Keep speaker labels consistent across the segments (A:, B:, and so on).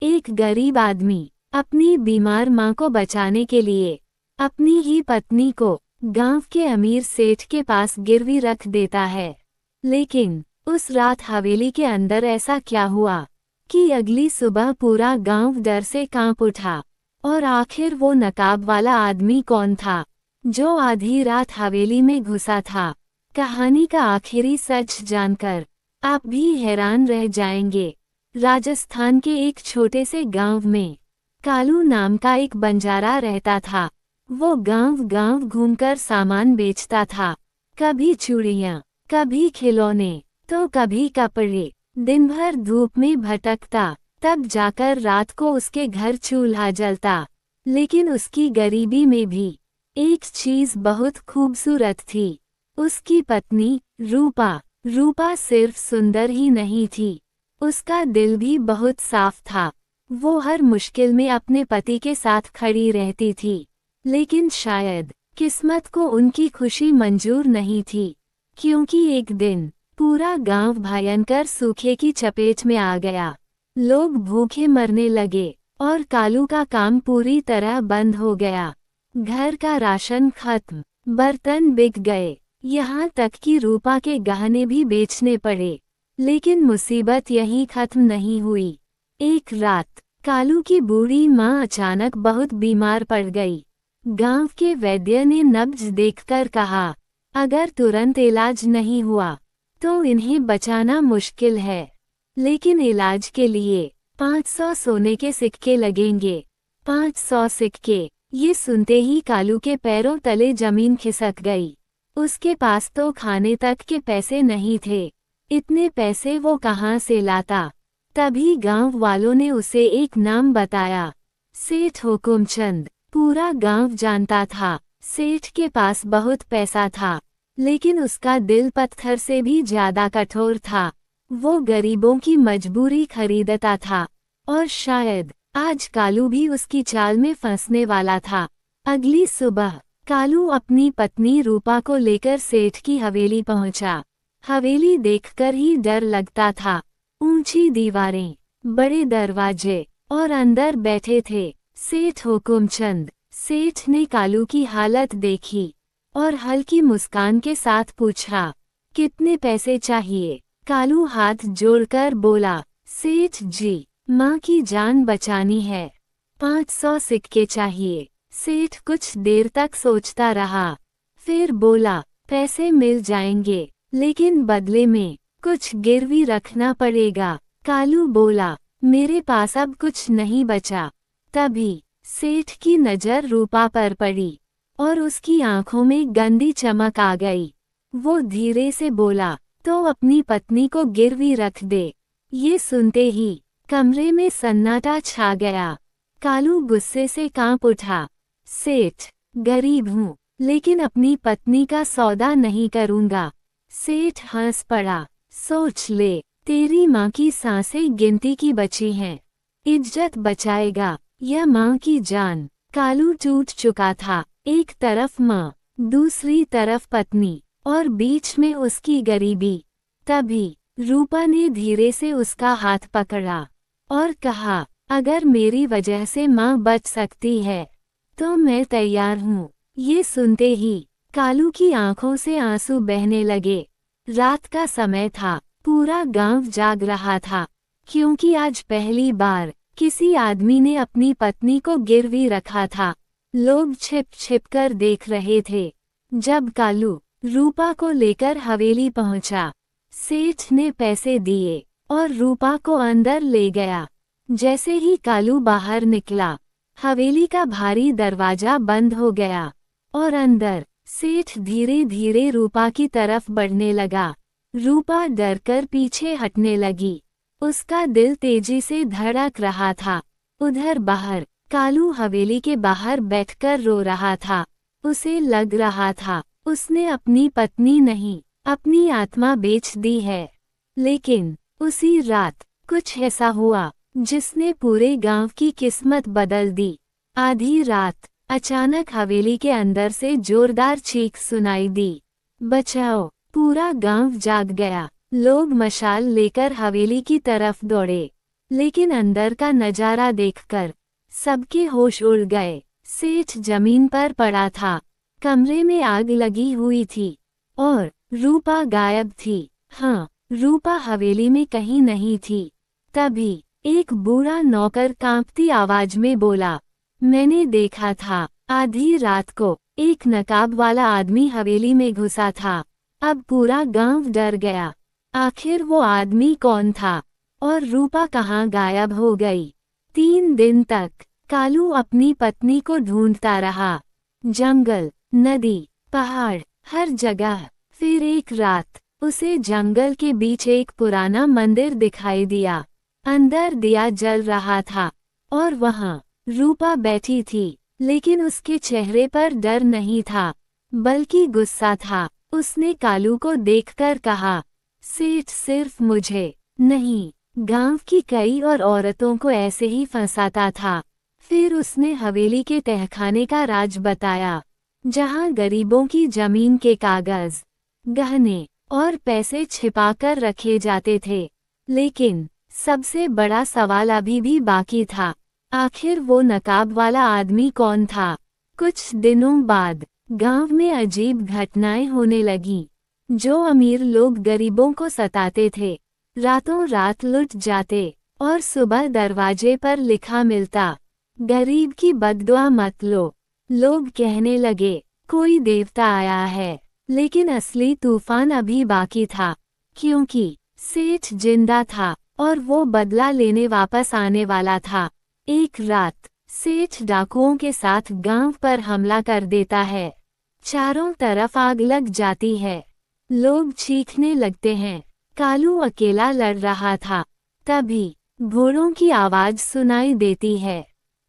A: एक गरीब आदमी अपनी बीमार माँ को बचाने के लिए अपनी ही पत्नी को गांव के अमीर सेठ के पास गिरवी रख देता है। लेकिन उस रात हवेली के अंदर ऐसा क्या हुआ कि अगली सुबह पूरा गांव डर से कांप उठा। और आखिर वो नकाब वाला आदमी कौन था जो आधी रात हवेली में घुसा था? कहानी का आखिरी सच जानकर आप भी हैरान रह जाएंगे। राजस्थान के एक छोटे से गांव में कालू नाम का एक बंजारा रहता था। वो गांव घूमकर सामान बेचता था, कभी चूड़ियाँ, कभी खिलौने तो कभी कपड़े। दिन भर धूप में भटकता, तब जाकर रात को उसके घर चूल्हा जलता। लेकिन उसकी गरीबी में भी एक चीज बहुत खूबसूरत थी, उसकी पत्नी रूपा। रूपा सिर्फ सुंदर ही नहीं थी, उसका दिल भी बहुत साफ था। वो हर मुश्किल में अपने पति के साथ खड़ी रहती थी। लेकिन शायद किस्मत को उनकी खुशी मंजूर नहीं थी, क्योंकि एक दिन पूरा गांव भयंकर सूखे की चपेट में आ गया। लोग भूखे मरने लगे और कालू का काम पूरी तरह बंद हो गया। घर का राशन खत्म, बर्तन बिक गए, यहाँ तक कि रूपा के गहने भी बेचने पड़े। लेकिन मुसीबत यहीं खत्म नहीं हुई। एक रात कालू की बूढ़ी माँ अचानक बहुत बीमार पड़ गई। गांव के वैद्य ने नब्ज देखकर कहा, अगर तुरंत इलाज नहीं हुआ तो इन्हें बचाना मुश्किल है। लेकिन इलाज के लिए 500 सोने के सिक्के लगेंगे। 500 सिक्के, ये सुनते ही कालू के पैरों तले जमीन खिसक गई। उसके पास तो खाने तक के पैसे नहीं थे। इतने पैसे वो कहाँ से लाता? तभी गांव वालों ने उसे एक नाम बताया, सेठ हुकुमचंद। पूरा गांव जानता था सेठ के पास बहुत पैसा था, लेकिन उसका दिल पत्थर से भी ज्यादा कठोर था। वो गरीबों की मजबूरी खरीदता था और शायद आज कालू भी उसकी चाल में फंसने वाला था। अगली सुबह कालू अपनी पत्नी रूपा को लेकर सेठ की हवेली पहुंचा। हवेली देखकर ही डर लगता था। ऊंची दीवारें, बड़े दरवाजे और अंदर बैठे थे सेठ हुकुमचंद। सेठ ने कालू की हालत देखी और हल्की मुस्कान के साथ पूछा, कितने पैसे चाहिए? कालू हाथ जोड़कर बोला, सेठ जी, माँ की जान बचानी है, 500 सिक्के चाहिए। सेठ कुछ देर तक सोचता रहा, फिर बोला, पैसे मिल जाएंगे, लेकिन बदले में कुछ गिरवी रखना पड़ेगा। कालू बोला, मेरे पास अब कुछ नहीं बचा। तभी सेठ की नजर रूपा पर पड़ी और उसकी आंखों में गंदी चमक आ गई। वो धीरे से बोला, तो अपनी पत्नी को गिरवी रख दे। ये सुनते ही कमरे में सन्नाटा छा गया। कालू गुस्से से कांप उठा, सेठ, गरीब हूँ, लेकिन अपनी पत्नी का सौदा नहीं करूँगा। सेठ हंस पड़ा, सोच ले, तेरी माँ की सांसें गिनती की बची हैं। इज्जत बचाएगा या माँ की जान? कालू टूट चुका था। एक तरफ माँ, दूसरी तरफ पत्नी और बीच में उसकी गरीबी। तभी रूपा ने धीरे से उसका हाथ पकड़ा और कहा, अगर मेरी वजह से माँ बच सकती है तो मैं तैयार हूँ। ये सुनते ही कालू की आंखों से आंसू बहने लगे। रात का समय था, पूरा गांव जाग रहा था, क्योंकि आज पहली बार किसी आदमी ने अपनी पत्नी को गिरवी रखा था। लोग छिप छिप कर देख रहे थे। जब कालू रूपा को लेकर हवेली पहुंचा, सेठ ने पैसे दिए और रूपा को अंदर ले गया। जैसे ही कालू बाहर निकला, हवेली का भारी दरवाजा बंद हो गया और अंदर सेठ धीरे धीरे रूपा की तरफ बढ़ने लगा। रूपा डरकर पीछे हटने लगी। उसका दिल तेजी से धड़क रहा था। उधर बाहर कालू हवेली के बाहर बैठकर रो रहा था। उसे लग रहा था उसने अपनी पत्नी नहीं, अपनी आत्मा बेच दी है। लेकिन उसी रात कुछ ऐसा हुआ जिसने पूरे गांव की किस्मत बदल दी। आधी रात अचानक हवेली के अंदर से जोरदार चीख सुनाई दी, बचाओ! पूरा गांव जाग गया। लोग मशाल लेकर हवेली की तरफ दौड़े, लेकिन अंदर का नजारा देखकर सबके होश उड़ गए। सेठ जमीन पर पड़ा था, कमरे में आग लगी हुई थी और रूपा गायब थी। हाँ, रूपा हवेली में कहीं नहीं थी। तभी एक बूढ़ा नौकर कांपती आवाज में बोला, मैंने देखा था, आधी रात को एक नकाब वाला आदमी हवेली में घुसा था। अब पूरा गांव डर गया। आखिर वो आदमी कौन था और रूपा कहाँ गायब हो गई? 3 दिन तक कालू अपनी पत्नी को ढूंढता रहा, जंगल, नदी, पहाड़, हर जगह। फिर एक रात उसे जंगल के बीच एक पुराना मंदिर दिखाई दिया। अंदर दिया जल रहा था और वहाँ रूपा बैठी थी, लेकिन उसके चेहरे पर डर नहीं था, बल्कि गुस्सा था। उसने कालू को देखकर कहा, सेठ सिर्फ मुझे नहीं, गांव की कई और औरतों को ऐसे ही फंसाता था। फिर उसने हवेली के तहखाने का राज बताया, जहां गरीबों की जमीन के कागज, गहने और पैसे छिपाकर रखे जाते थे। लेकिन सबसे बड़ा सवाल अभी भी बाकी था, आखिर वो नकाब वाला आदमी कौन था? कुछ दिनों बाद गांव में अजीब घटनाएं होने लगीं। जो अमीर लोग गरीबों को सताते थे, रातों रात लुट जाते और सुबह दरवाजे पर लिखा मिलता, गरीब की बद्दुआ मत लो। लोग कहने लगे, कोई देवता आया है। लेकिन असली तूफान अभी बाकी था, क्योंकि सेठ जिंदा था और वो बदला लेने वापस आने वाला था। एक रात सेठ डाकुओं के साथ गांव पर हमला कर देता है। चारों तरफ आग लग जाती है, लोग चीखने लगते हैं। कालू अकेला लड़ रहा था। तभी घोड़ों की आवाज सुनाई देती है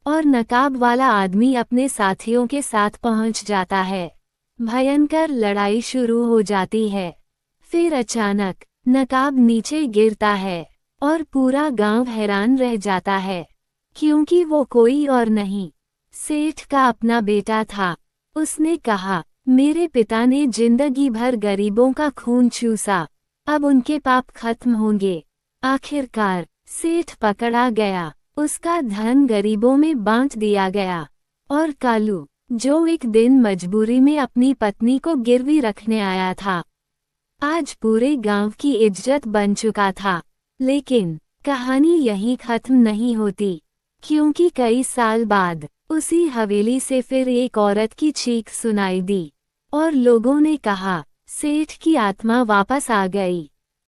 A: और नकाब वाला आदमी अपने साथियों के साथ पहुंच जाता है। भयंकर लड़ाई शुरू हो जाती है। फिर अचानक नकाब नीचे गिरता है और पूरा गांव हैरान रह जाता है, क्योंकि वो कोई और नहीं, सेठ का अपना बेटा था। उसने कहा, मेरे पिता ने जिंदगी भर गरीबों का खून चूसा, अब उनके पाप खत्म होंगे। आखिरकार सेठ पकड़ा गया, उसका धन गरीबों में बांट दिया गया और कालू, जो एक दिन मजबूरी में अपनी पत्नी को गिरवी रखने आया था, आज पूरे गांव की इज्जत बन चुका था। लेकिन कहानी यहीं खत्म नहीं होती, क्योंकि कई साल बाद उसी हवेली से फिर एक औरत की चीख सुनाई दी और लोगों ने कहा, सेठ की आत्मा वापस आ गई।